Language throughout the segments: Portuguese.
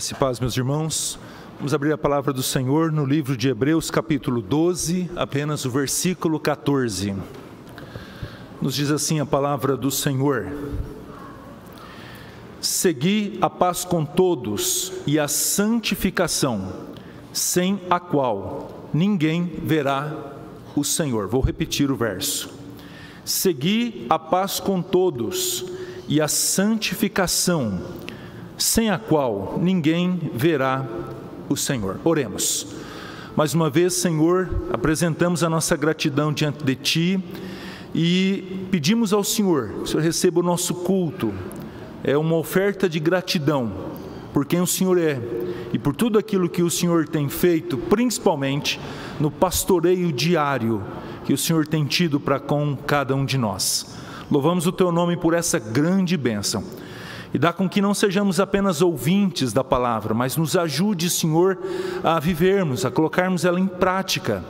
Graça e paz, meus irmãos. Vamos abrir a palavra do Senhor no livro de Hebreus, capítulo 12, apenas o versículo 14. Nos diz assim a palavra do Senhor: segui a paz com todos e a santificação, sem a qual ninguém verá o Senhor. Vou repetir o verso. Segui a paz com todos e a santificação, sem a qual ninguém verá o Senhor. Oremos. Mais uma vez, Senhor, apresentamos a nossa gratidão diante de Ti e pedimos ao Senhor que o Senhor receba o nosso culto. É uma oferta de gratidão por quem o Senhor é e por tudo aquilo que o Senhor tem feito, principalmente no pastoreio diário que o Senhor tem tido para com cada um de nós. Louvamos o Teu nome por essa grande bênção. E dá com que não sejamos apenas ouvintes da palavra, mas nos ajude, Senhor, a vivermos, a colocarmos ela em prática.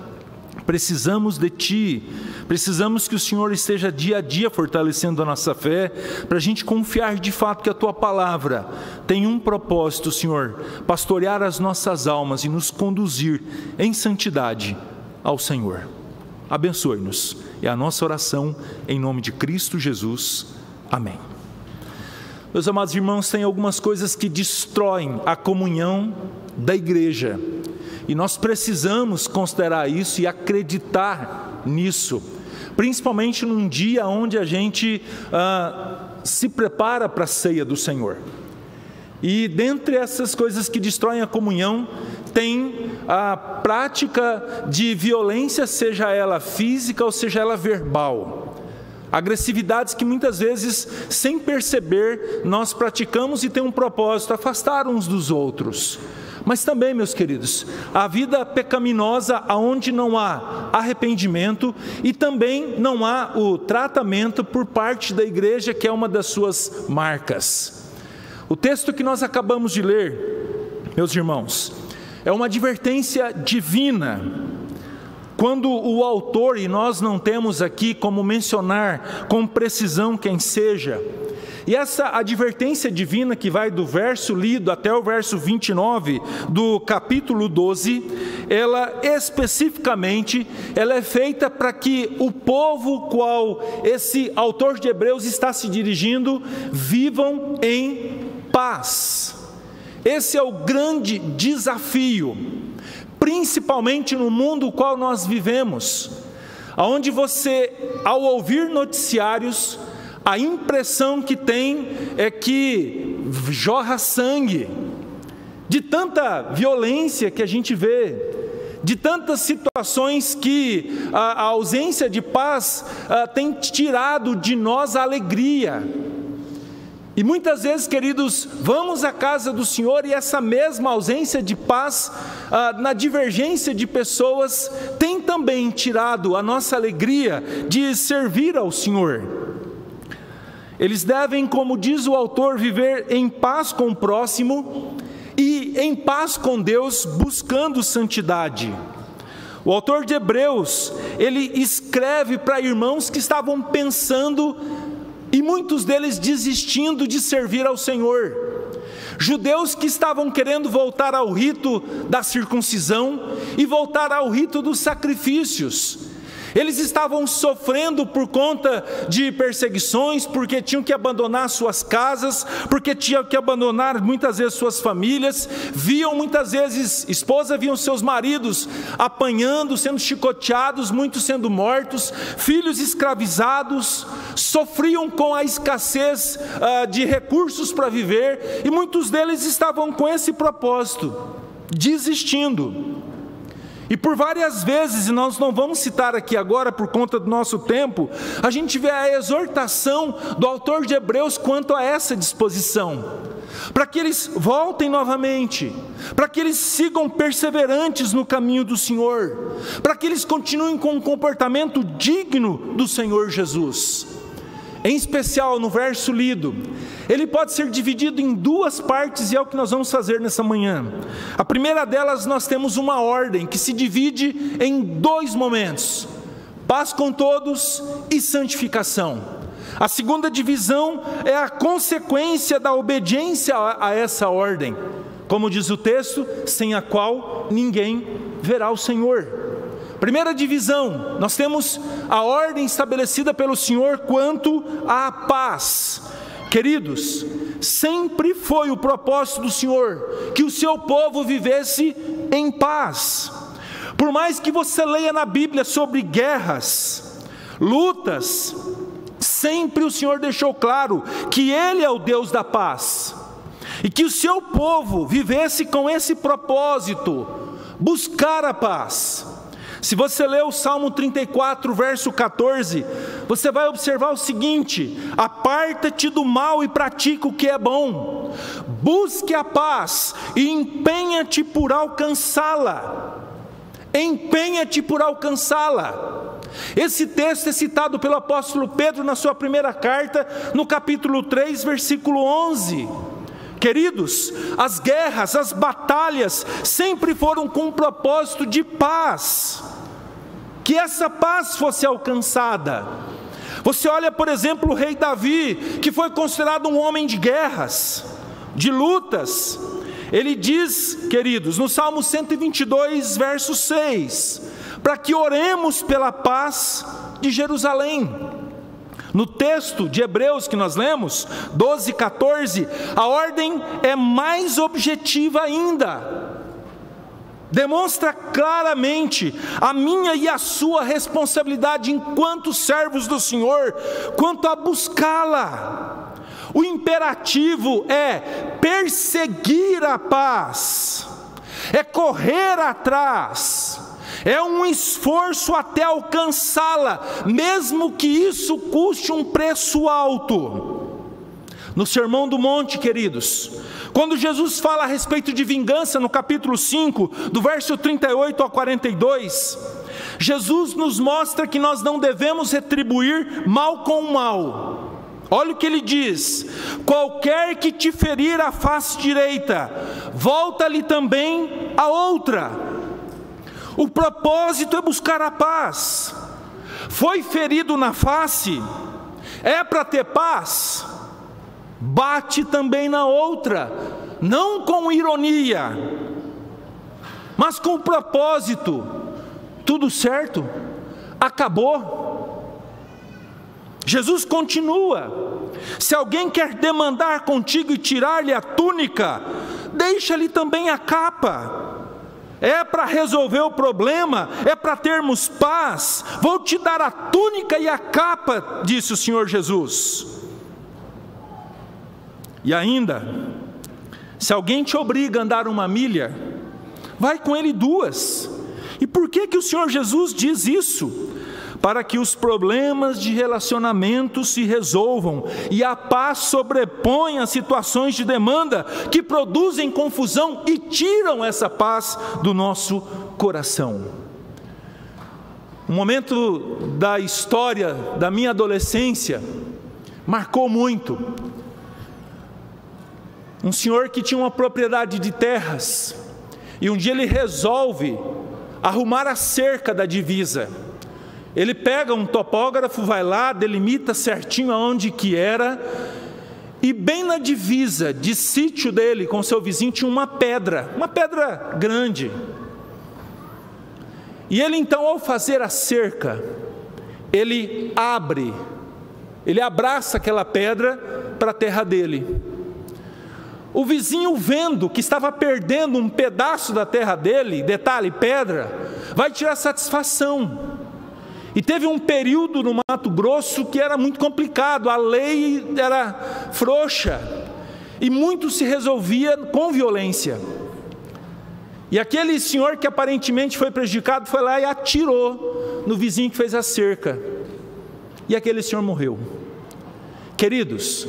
Precisamos de Ti, precisamos que o Senhor esteja dia a dia fortalecendo a nossa fé, para a gente confiar de fato que a Tua palavra tem um propósito, Senhor, pastorear as nossas almas e nos conduzir em santidade ao Senhor. Abençoe-nos, é a nossa oração em nome de Cristo Jesus. Amém. Meus amados irmãos, tem algumas coisas que destroem a comunhão da igreja, e nós precisamos considerar isso e acreditar nisso, principalmente num dia onde a gente se prepara para a ceia do Senhor. E dentre essas coisas que destroem a comunhão, tem a prática de violência, seja ela física ou seja ela verbal. Agressividades que muitas vezes, sem perceber, nós praticamos e tem um propósito: afastar uns dos outros. Mas também, meus queridos, a vida pecaminosa onde não há arrependimento e também não há o tratamento por parte da igreja, que é uma das suas marcas. O texto que nós acabamos de ler, meus irmãos, é uma advertência divina. Quando o autor, e nós não temos aqui como mencionar com precisão quem seja, e essa advertência divina que vai do verso lido até o verso 29 do capítulo 12, ela especificamente, ela é feita para que o povo qual esse autor de Hebreus está se dirigindo, vivam em paz. Esse é o grande desafio, principalmente no mundo no qual nós vivemos, onde você, ao ouvir noticiários, a impressão que tem é que jorra sangue, de tanta violência que a gente vê, de tantas situações que a ausência de paz tem tirado de nós a alegria. E muitas vezes, queridos, vamos à casa do Senhor e essa mesma ausência de paz, na divergência de pessoas, tem também tirado a nossa alegria de servir ao Senhor. Eles devem, como diz o autor, viver em paz com o próximo e em paz com Deus, buscando santidade. O autor de Hebreus, ele escreve para irmãos que estavam pensando, e muitos deles desistindo de servir ao Senhor. Judeus que estavam querendo voltar ao rito da circuncisão e voltar ao rito dos sacrifícios. Eles estavam sofrendo por conta de perseguições, porque tinham que abandonar suas casas, porque tinham que abandonar muitas vezes suas famílias, viam muitas vezes, viam seus maridos apanhando, sendo chicoteados, muitos sendo mortos, filhos escravizados, sofriam com a escassez de recursos para viver, e muitos deles estavam com esse propósito, desistindo. E por várias vezes, e nós não vamos citar aqui agora por conta do nosso tempo, a gente vê a exortação do autor de Hebreus quanto a essa disposição, para que eles voltem novamente, para que eles sigam perseverantes no caminho do Senhor, para que eles continuem com um comportamento digno do Senhor Jesus. Em especial no verso lido, ele pode ser dividido em duas partes, e é o que nós vamos fazer nessa manhã. A primeira delas, nós temos uma ordem que se divide em dois momentos: paz com todos e santificação. A segunda divisão é a consequência da obediência a essa ordem: como diz o texto, sem a qual ninguém verá o Senhor. Primeira divisão, nós temos a ordem estabelecida pelo Senhor quanto à paz. Queridos, sempre foi o propósito do Senhor que o seu povo vivesse em paz. Por mais que você leia na Bíblia sobre guerras, lutas, sempre o Senhor deixou claro que Ele é o Deus da paz, e que o seu povo vivesse com esse propósito, buscar a paz. Se você ler o Salmo 34, verso 14, você vai observar o seguinte: aparta-te do mal e pratica o que é bom, busque a paz e empenha-te por alcançá-la. Empenha-te por alcançá-la. Esse texto é citado pelo apóstolo Pedro na sua primeira carta, no capítulo 3, versículo 11. Queridos, as guerras, as batalhas sempre foram com um propósito de paz, que essa paz fosse alcançada. Você olha, por exemplo, o rei Davi, que foi considerado um homem de guerras, de lutas. Ele diz, queridos, no Salmo 122, verso 6, para que oremos pela paz de Jerusalém. No texto de Hebreus que nós lemos, 12, 14, a ordem é mais objetiva ainda. Demonstra claramente a minha e a sua responsabilidade enquanto servos do Senhor, quanto a buscá-la. O imperativo é perseguir a paz, é correr atrás, é um esforço até alcançá-la, mesmo que isso custe um preço alto. No Sermão do Monte, queridos, quando Jesus fala a respeito de vingança, no capítulo 5, do verso 38 ao 42, Jesus nos mostra que nós não devemos retribuir mal com mal. Olha o que ele diz: qualquer que te ferir a face direita, volta-lhe também a outra. O propósito é buscar a paz. Foi ferido na face, é para ter paz, bate também na outra, não com ironia, mas com propósito. Tudo certo? Acabou? Jesus continua: se alguém quer demandar contigo e tirar-lhe a túnica, deixa-lhe também a capa. É para resolver o problema, é para termos paz. Vou te dar a túnica e a capa, disse o Senhor Jesus. E ainda, se alguém te obriga a andar 1 milha, vai com ele 2. E por que o Senhor Jesus diz isso? Para que os problemas de relacionamento se resolvam e a paz sobreponha as situações de demanda que produzem confusão e tiram essa paz do nosso coração. Um momento da história da minha adolescência marcou muito. Um senhor que tinha uma propriedade de terras, e um dia ele resolve arrumar a cerca da divisa. Ele pega um topógrafo, vai lá, delimita certinho aonde que era, e bem na divisa de sítio dele com seu vizinho tinha uma pedra grande. E ele então, ao fazer a cerca, ele abraça aquela pedra para a terra dele. O vizinho, vendo que estava perdendo um pedaço da terra dele, detalhe, pedra, vai tirar satisfação. E teve um período no Mato Grosso que era muito complicado, a lei era frouxa, e muito se resolvia com violência. E aquele senhor que aparentemente foi prejudicado, foi lá e atirou no vizinho que fez a cerca. E aquele senhor morreu. Queridos,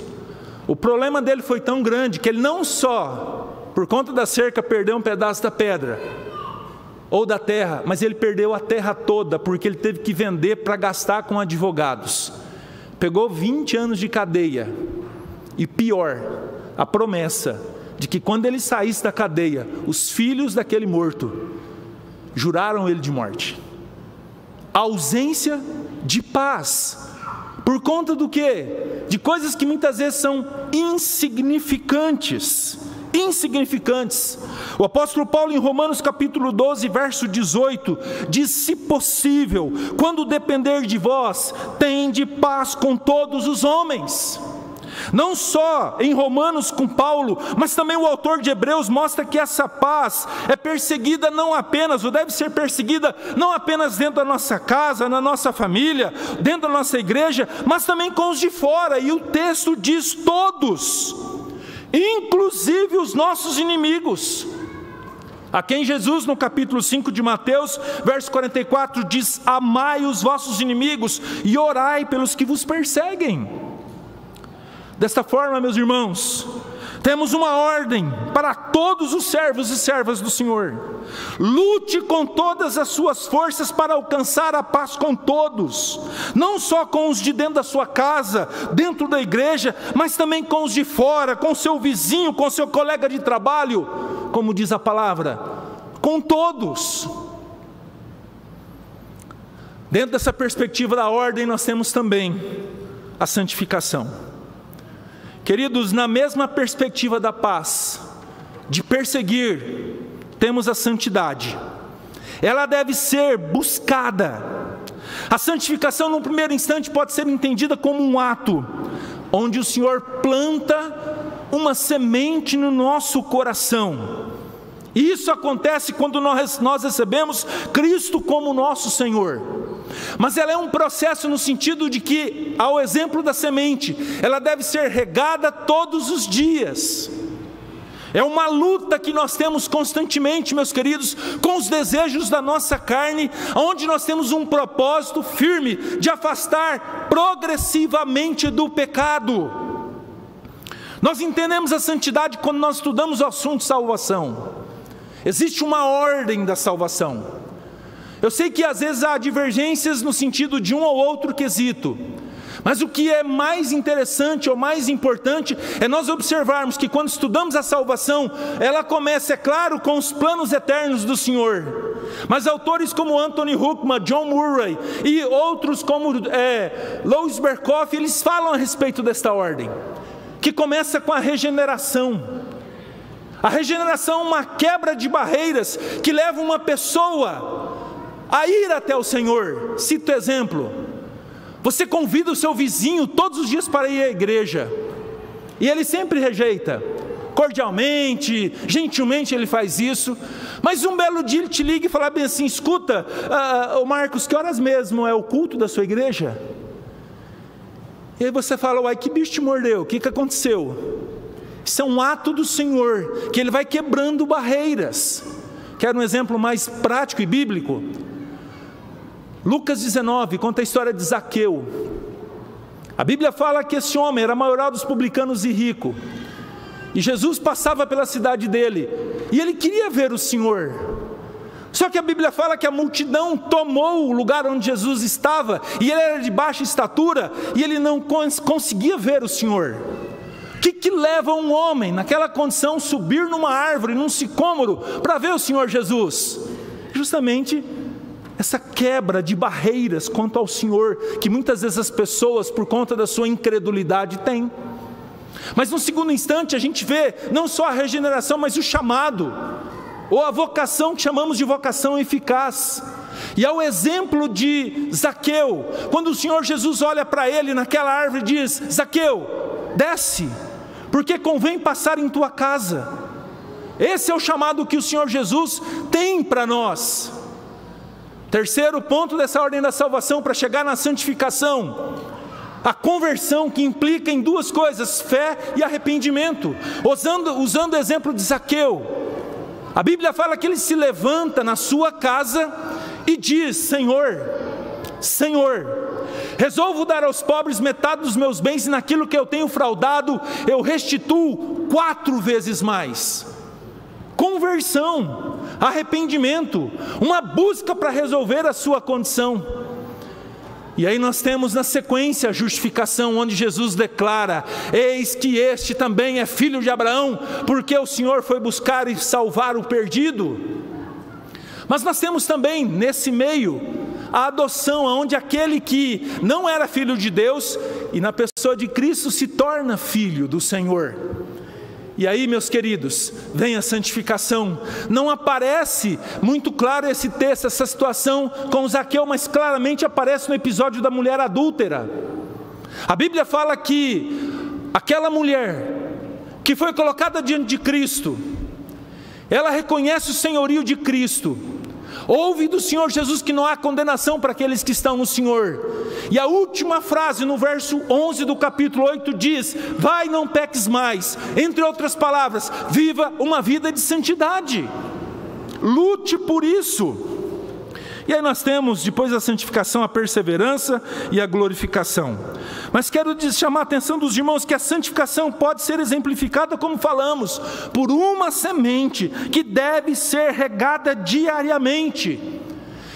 o problema dele foi tão grande que ele não só, por conta da cerca, perdeu um pedaço da pedra ou da terra, mas ele perdeu a terra toda, porque ele teve que vender para gastar com advogados. Pegou 20 anos de cadeia, e pior, a promessa de que quando ele saísse da cadeia, os filhos daquele morto juraram ele de morte. A ausência de paz, por conta do quê? De coisas que muitas vezes são insignificantes, insignificantes. O apóstolo Paulo, em Romanos capítulo 12, verso 18, diz: se possível, quando depender de vós, tende paz com todos os homens. Não só em Romanos com Paulo, mas também o autor de Hebreus mostra que essa paz é perseguida não apenas, ou deve ser perseguida não apenas dentro da nossa casa, na nossa família, dentro da nossa igreja, mas também com os de fora. E o texto diz todos, inclusive os nossos inimigos, a quem Jesus, no capítulo 5 de Mateus, verso 44, diz: amai os vossos inimigos e orai pelos que vos perseguem. Desta forma, meus irmãos, temos uma ordem para todos os servos e servas do Senhor: lute com todas as suas forças para alcançar a paz com todos, não só com os de dentro da sua casa, dentro da igreja, mas também com os de fora, com seu vizinho, com seu colega de trabalho, como diz a palavra, com todos. Dentro dessa perspectiva da ordem, nós temos também a santificação. Queridos, na mesma perspectiva da paz, de perseguir, temos a santidade. Ela deve ser buscada. A santificação, num primeiro instante, pode ser entendida como um ato, onde o Senhor planta uma semente no nosso coração. E isso acontece quando nós recebemos Cristo como nosso Senhor. Mas ela é um processo no sentido de que, ao exemplo da semente, ela deve ser regada todos os dias. É uma luta que nós temos constantemente, meus queridos, com os desejos da nossa carne, onde nós temos um propósito firme de afastar progressivamente do pecado. Nós entendemos a santidade quando nós estudamos o assunto de salvação. Existe uma ordem da salvação. Eu sei que às vezes há divergências no sentido de um ou outro quesito, mas o que é mais interessante ou mais importante é nós observarmos que quando estudamos a salvação, ela começa, é claro, com os planos eternos do Senhor, mas autores como Anthony Huckman, John Murray e outros como Louis Berkhoff, eles falam a respeito desta ordem, que começa com a regeneração. A regeneração é uma quebra de barreiras que leva uma pessoa a ir até o Senhor. Cito exemplo: você convida o seu vizinho todos os dias para ir à igreja, e ele sempre rejeita, cordialmente, gentilmente ele faz isso, mas um belo dia ele te liga e fala bem assim: escuta, Marcos, que horas mesmo é o culto da sua igreja? E aí você fala: uai, que bicho te mordeu? O que aconteceu? Isso é um ato do Senhor, que Ele vai quebrando barreiras. Quer um exemplo mais prático e bíblico? Lucas 19 conta a história de Zaqueu. A Bíblia fala que esse homem era maioral dos publicanos e rico, e Jesus passava pela cidade dele, e ele queria ver o Senhor. Só que a Bíblia fala que a multidão tomou o lugar onde Jesus estava, e ele era de baixa estatura, e ele não conseguia ver o Senhor. O que leva um homem naquela condição subir numa árvore, num sicômoro, para ver o Senhor Jesus? Justamente essa quebra de barreiras quanto ao Senhor, que muitas vezes as pessoas, por conta da sua incredulidade, têm. Mas no segundo instante a gente vê não só a regeneração, mas o chamado, ou a vocação que chamamos de vocação eficaz. E ao exemplo de Zaqueu, quando o Senhor Jesus olha para ele naquela árvore e diz: Zaqueu, desce, porque convém passar em tua casa. Esse é o chamado que o Senhor Jesus tem para nós. Terceiro ponto dessa ordem da salvação, para chegar na santificação: a conversão, que implica em duas coisas: fé e arrependimento. Usando o exemplo de Zaqueu, a Bíblia fala que ele se levanta na sua casa e diz: Senhor, resolvo dar aos pobres metade dos meus bens, e naquilo que eu tenho fraudado, eu restituo 4 vezes mais. Conversão, arrependimento, uma busca para resolver a sua condição. E aí nós temos na sequência a justificação, onde Jesus declara: eis que este também é filho de Abraão, porque o Senhor foi buscar e salvar o perdido. Mas nós temos também nesse meio a adoção, onde aquele que não era filho de Deus, e na pessoa de Cristo se torna filho do Senhor. E aí, meus queridos, vem a santificação. Não aparece muito claro esse texto, essa situação com Zaqueu, mas claramente aparece no episódio da mulher adúltera. A Bíblia fala que aquela mulher que foi colocada diante de Cristo, ela reconhece o senhorio de Cristo, ouve do Senhor Jesus que não há condenação para aqueles que estão no Senhor. E a última frase no verso 11 do capítulo 8 diz: vai, não peques mais. Entre outras palavras, viva uma vida de santidade, lute por isso. E aí nós temos, depois da santificação, a perseverança e a glorificação. Mas quero chamar a atenção dos irmãos que a santificação pode ser exemplificada, como falamos, por uma semente que deve ser regada diariamente.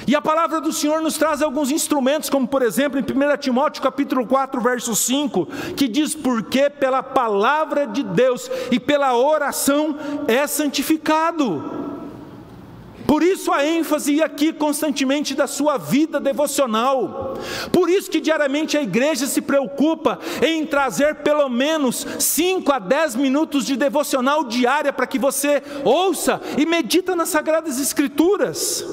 E a palavra do Senhor nos traz alguns instrumentos, como por exemplo em 1 Timóteo capítulo 4, verso 5, que diz: porque pela palavra de Deus e pela oração é santificado. Por isso a ênfase aqui constantemente da sua vida devocional. Por isso que diariamente a igreja se preocupa em trazer pelo menos 5 a 10 minutos de devocional diária, para que você ouça e medita nas Sagradas Escrituras.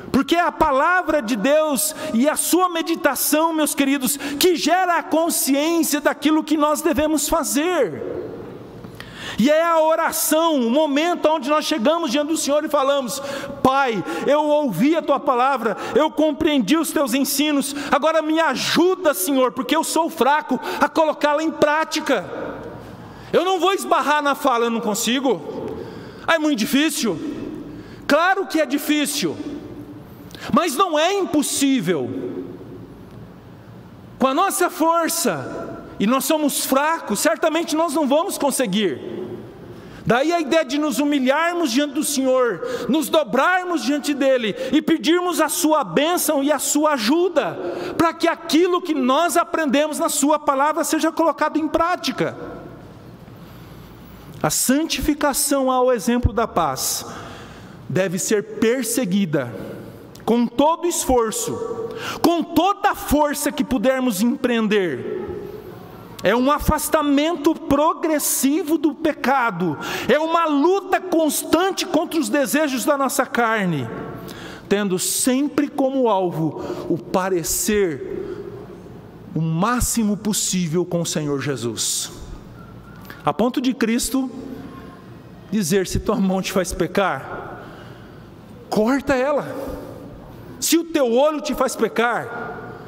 Porque é a palavra de Deus e a sua meditação, meus queridos, que gera a consciência daquilo que nós devemos fazer. E é a oração, o momento onde nós chegamos diante do Senhor e falamos: Pai, eu ouvi a Tua palavra, eu compreendi os Teus ensinos, agora me ajuda, Senhor, porque eu sou fraco, a colocá-la em prática. Eu não vou esbarrar na fala, eu não consigo. É muito difícil. Claro que é difícil, mas não é impossível. Com a nossa força, e nós somos fracos, certamente nós não vamos conseguir. Daí a ideia de nos humilharmos diante do Senhor, nos dobrarmos diante dEle e pedirmos a sua bênção e a sua ajuda, para que aquilo que nós aprendemos na sua palavra seja colocado em prática. A santificação, ao exemplo da paz, deve ser perseguida com todo esforço, com toda a força que pudermos empreender. É um afastamento progressivo do pecado, é uma luta constante contra os desejos da nossa carne, tendo sempre como alvo o parecer o máximo possível com o Senhor Jesus, a ponto de Cristo dizer: se tua mão te faz pecar, corta ela. Se o teu olho te faz pecar,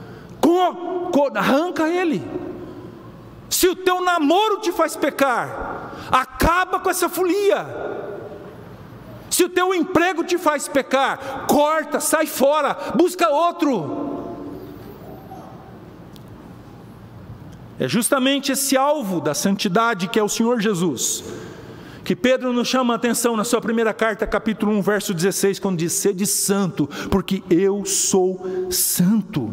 arranca ele. Se o teu namoro te faz pecar, acaba com essa folia. Se o teu emprego te faz pecar, corta, sai fora, busca outro. É justamente esse alvo da santidade, que é o Senhor Jesus, que Pedro nos chama a atenção na sua primeira carta, capítulo 1, verso 16, quando diz: sede santo, porque eu sou santo.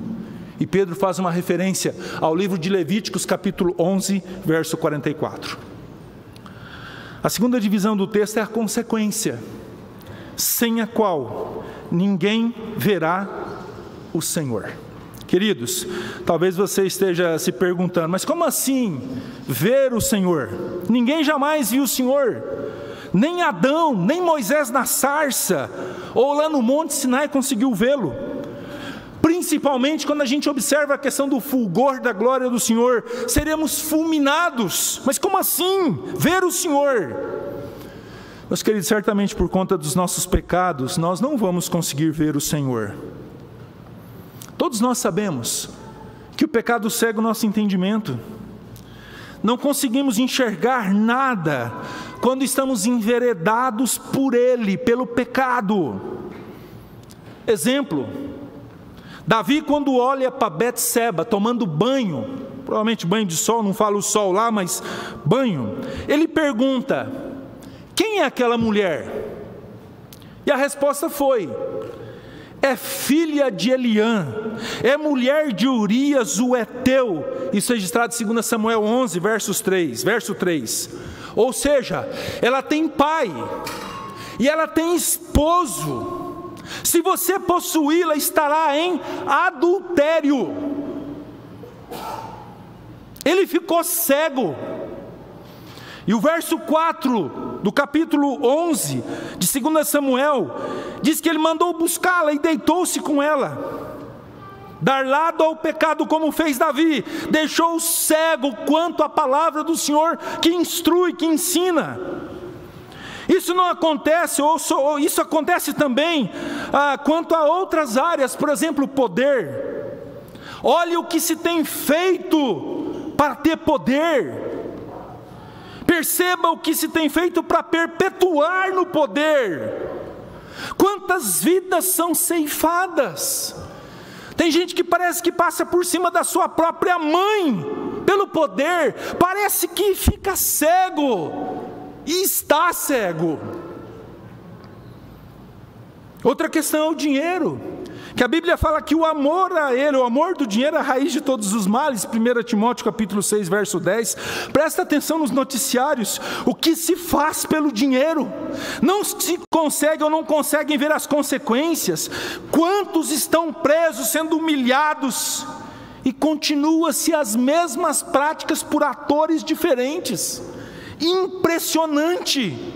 E Pedro faz uma referência ao livro de Levíticos, capítulo 11, verso 44. A segunda divisão do texto é a consequência, sem a qual ninguém verá o Senhor. Queridos, talvez você esteja se perguntando: mas como assim ver o Senhor? Ninguém jamais viu o Senhor, nem Adão, nem Moisés na sarça, ou lá no Monte Sinai conseguiu vê-lo. Principalmente quando a gente observa a questão do fulgor da glória do Senhor, seremos fulminados. Mas como assim ver o Senhor? Meus queridos, certamente por conta dos nossos pecados, nós não vamos conseguir ver o Senhor. Todos nós sabemos que o pecado cega o nosso entendimento. Não conseguimos enxergar nada quando estamos enveredados por ele, pelo pecado. Exemplo: Davi, quando olha para Betseba tomando banho, provavelmente banho de sol, não fala o sol lá, mas banho, ele pergunta: quem é aquela mulher? E a resposta foi: é filha de Eliã, é mulher de Urias o Heteu. Isso é registrado em 2 Samuel 11, verso 3. Ou seja, ela tem pai e ela tem esposo. Se você possuí-la, estará em adultério. Ele ficou cego. E o verso 4 do capítulo 11 de 2 Samuel diz que ele mandou buscá-la e deitou-se com ela. Dar lado ao pecado como fez Davi, deixou cego quanto à palavra do Senhor que instrui, que ensina. Isso não acontece, ou isso acontece também quanto a outras áreas, por exemplo, o poder. Olhe o que se tem feito para ter poder. Perceba o que se tem feito para perpetuar no poder. Quantas vidas são ceifadas? Tem gente que parece que passa por cima da sua própria mãe, pelo poder, parece que fica cego, e está cego. Outra questão é o dinheiro, que a Bíblia fala que o amor a ele, o amor do dinheiro é a raiz de todos os males, 1 Timóteo capítulo 6, verso 10, presta atenção nos noticiários, o que se faz pelo dinheiro, não se consegue ou não conseguem ver as consequências, quantos estão presos, sendo humilhados, e continua-se as mesmas práticas por atores diferentes, impressionante.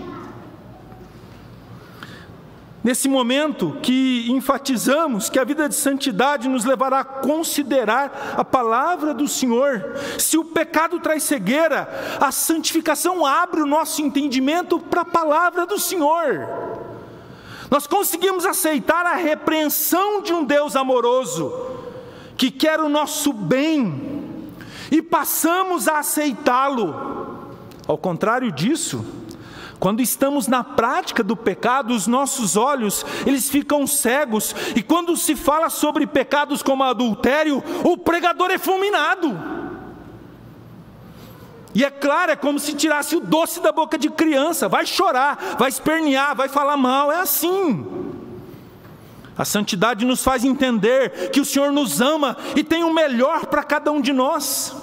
Nesse momento que enfatizamos que a vida de santidade nos levará a considerar a palavra do Senhor. Se o pecado traz cegueira, a santificação abre o nosso entendimento para a palavra do Senhor. Nós conseguimos aceitar a repreensão de um Deus amoroso, que quer o nosso bem, e passamos a aceitá-lo. Ao contrário disso, quando estamos na prática do pecado, os nossos olhos, eles ficam cegos, e quando se fala sobre pecados como adultério, o pregador é fulminado. E é claro, é como se tirasse o doce da boca de criança, vai chorar, vai espernear, vai falar mal, é assim. A santidade nos faz entender que o Senhor nos ama e tem o melhor para cada um de nós.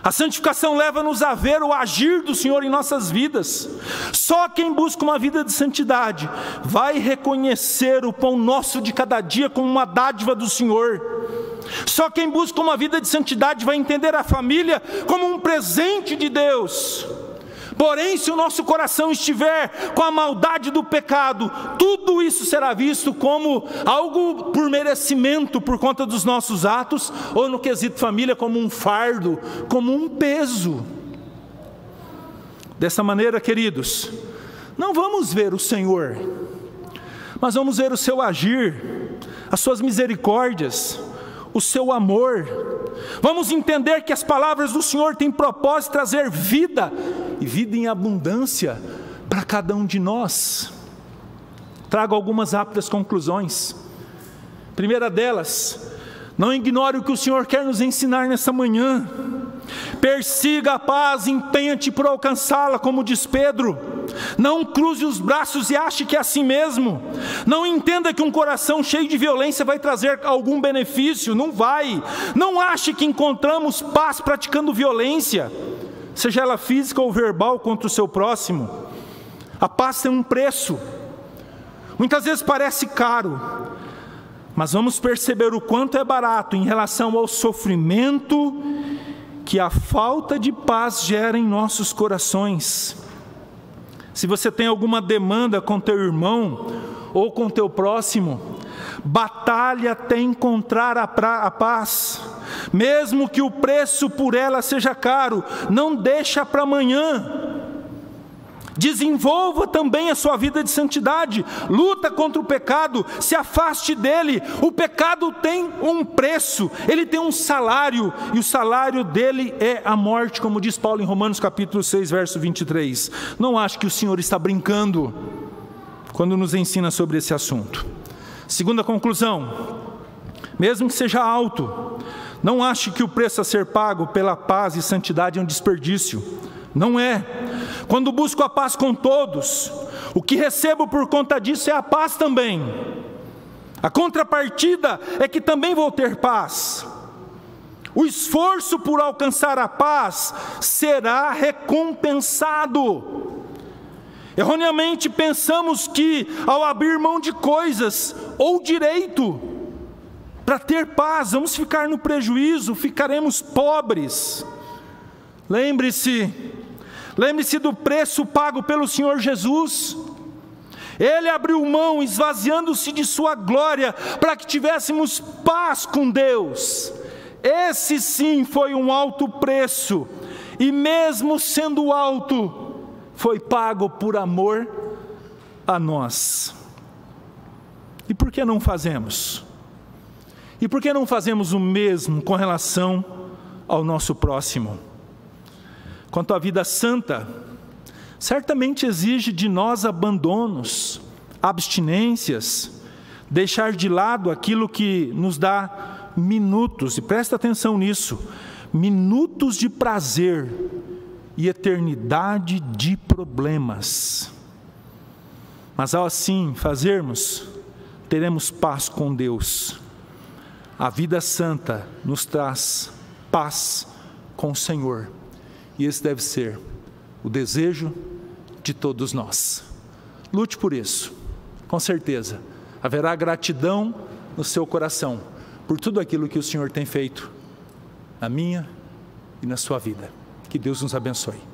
A santificação leva-nos a ver o agir do Senhor em nossas vidas. Só quem busca uma vida de santidade vai reconhecer o pão nosso de cada dia como uma dádiva do Senhor. Só quem busca uma vida de santidade vai entender a família como um presente de Deus. Porém, se o nosso coração estiver com a maldade do pecado, tudo isso será visto como algo por merecimento, por conta dos nossos atos, ou no quesito família, como um fardo, como um peso. Dessa maneira, queridos, não vamos ver o Senhor, mas vamos ver o seu agir, as suas misericórdias, o seu amor. Vamos entender que as palavras do Senhor têm propósito de trazer vida, e vida em abundância para cada um de nós. Trago algumas rápidas conclusões. Primeira delas, não ignore o que o Senhor quer nos ensinar nessa manhã. Persiga a paz, empenha-te por alcançá-la, como diz Pedro. Não cruze os braços e ache que é assim mesmo. Não entenda que um coração cheio de violência vai trazer algum benefício, não vai. Não ache que encontramos paz praticando violência, seja ela física ou verbal, contra o seu próximo. A paz tem um preço, muitas vezes parece caro, mas vamos perceber o quanto é barato em relação ao sofrimento que a falta de paz gera em nossos corações. Se você tem alguma demanda com teu irmão ou com teu próximo, batalhe até encontrar a paz, mesmo que o preço por ela seja caro. Não deixa para amanhã. Desenvolva também a sua vida de santidade, luta contra o pecado, se afaste dele. O pecado tem um preço, ele tem um salário, e o salário dele é a morte, como diz Paulo em Romanos capítulo 6, verso 23. Não acho que o Senhor está brincando quando nos ensina sobre esse assunto. Segunda conclusão, mesmo que seja alto, não ache que o preço a ser pago pela paz e santidade é um desperdício. Não é. Quando busco a paz com todos, o que recebo por conta disso é a paz também. A contrapartida é que também vou ter paz. O esforço por alcançar a paz será recompensado. Erroneamente pensamos que ao abrir mão de coisas ou direito para ter paz, vamos ficar no prejuízo, ficaremos pobres. Lembre-se, Lembre-se do preço pago pelo Senhor Jesus. Ele abriu mão, esvaziando-se de sua glória, para que tivéssemos paz com Deus. Esse sim foi um alto preço, e mesmo sendo alto, foi pago por amor a nós. E por que não fazemos? E por que não fazemos o mesmo com relação ao nosso próximo? Quanto à vida santa, certamente exige de nós abandonos, abstinências, deixar de lado aquilo que nos dá minutos, e presta atenção nisso, minutos de prazer e eternidade de problemas. Mas ao assim fazermos, teremos paz com Deus. A vida santa nos traz paz com o Senhor. E esse deve ser o desejo de todos nós. Lute por isso. Com certeza, haverá gratidão no seu coração por tudo aquilo que o Senhor tem feito na minha e na sua vida. Que Deus nos abençoe.